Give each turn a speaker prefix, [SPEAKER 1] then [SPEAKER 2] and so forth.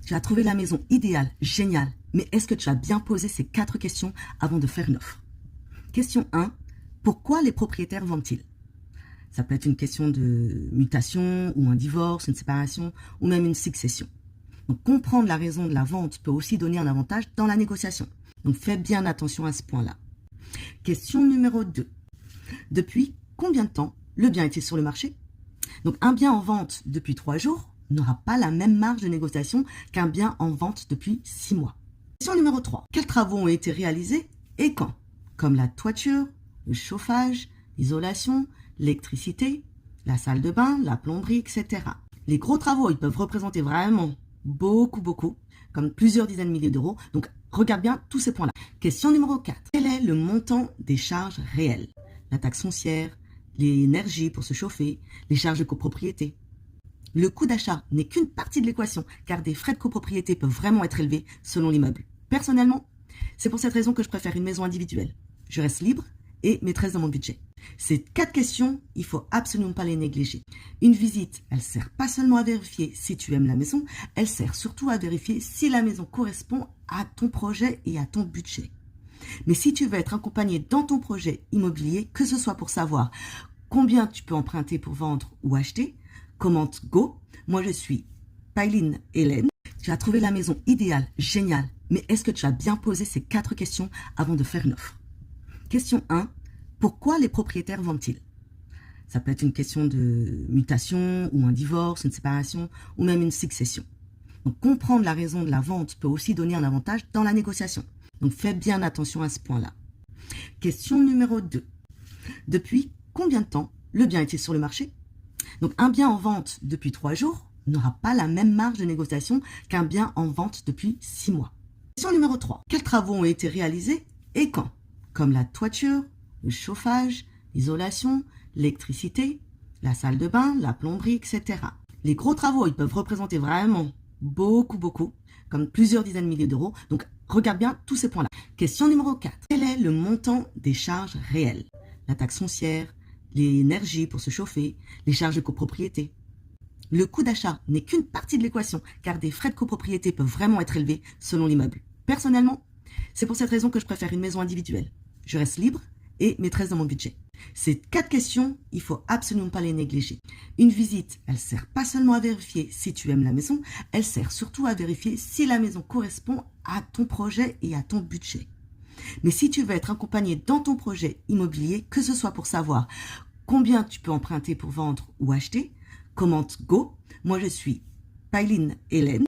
[SPEAKER 1] Tu as trouvé la maison idéale, géniale, mais est-ce que tu as bien posé ces 4 questions avant de faire une offre? Question 1. Pourquoi les propriétaires vendent-ils? Ça peut être une question de mutation, ou un divorce, une séparation, ou même une succession. Donc comprendre la raison de la vente peut aussi donner un avantage dans la négociation. Donc fais bien attention à ce point-là. Question numéro 2. Depuis combien de temps le bien est-il sur le marché? Donc un bien en vente depuis 3 jours n'aura pas la même marge de négociation qu'un bien en vente depuis 6 mois. Question numéro 3. Quels travaux ont été réalisés et quand? Comme la toiture, le chauffage, l'isolation, l'électricité, la salle de bain, la plomberie, etc. Les gros travaux, ils peuvent représenter vraiment beaucoup, comme plusieurs dizaines de milliers d'euros. Donc regarde bien tous ces points-là. Question numéro 4. Quel est le montant des charges réelles? La taxe foncière, l'énergie pour se chauffer, les charges de copropriété. Le coût d'achat n'est qu'une partie de l'équation, car des frais de copropriété peuvent vraiment être élevés selon l'immeuble. Personnellement, c'est pour cette raison que je préfère une maison individuelle. Je reste libre et maîtresse dans mon budget. Ces 4 questions, il faut absolument pas les négliger. Une visite, elle sert pas seulement à vérifier si tu aimes la maison, elle sert surtout à vérifier si la maison correspond à ton projet et à ton budget. Mais si tu veux être accompagné dans ton projet immobilier, que ce soit pour savoir combien tu peux emprunter pour vendre ou acheter, commente Go. Moi, je suis Pailine Hélène. Tu as trouvé la maison idéale, géniale, mais est-ce que tu as bien posé ces 4 questions avant de faire une offre? Question 1. Pourquoi les propriétaires vendent-ils? Ça peut être une question de mutation, ou un divorce, une séparation, ou même une succession. Donc comprendre la raison de la vente peut aussi donner un avantage dans la négociation. Donc fais bien attention à ce point-là. Question numéro 2. Depuis combien de temps le bien est-il sur le marché? Donc un bien en vente depuis 3 jours n'aura pas la même marge de négociation qu'un bien en vente depuis 6 mois. Question numéro 3. Quels travaux ont été réalisés et quand? Comme la toiture, le chauffage, l'isolation, l'électricité, la salle de bain, la plomberie, etc. Les gros travaux, ils peuvent représenter vraiment beaucoup, comme plusieurs dizaines de milliers d'euros. Donc regarde bien tous ces points-là. Question numéro 4. Quel est le montant des charges réelles? La taxe foncière, l'énergie pour se chauffer, les charges de copropriété. Le coût d'achat n'est qu'une partie de l'équation, car des frais de copropriété peuvent vraiment être élevés selon l'immeuble. Personnellement, c'est pour cette raison que je préfère une maison individuelle. Je reste libre et maîtresse dans mon budget. Ces 4 questions, il faut absolument pas les négliger. Une visite, elle sert pas seulement à vérifier si tu aimes la maison, elle sert surtout à vérifier si la maison correspond à ton projet et à ton budget. Mais si tu veux être accompagné dans ton projet immobilier, que ce soit pour savoir combien tu peux emprunter pour vendre ou acheter, commente Go. Moi, je suis Pailine Hélène.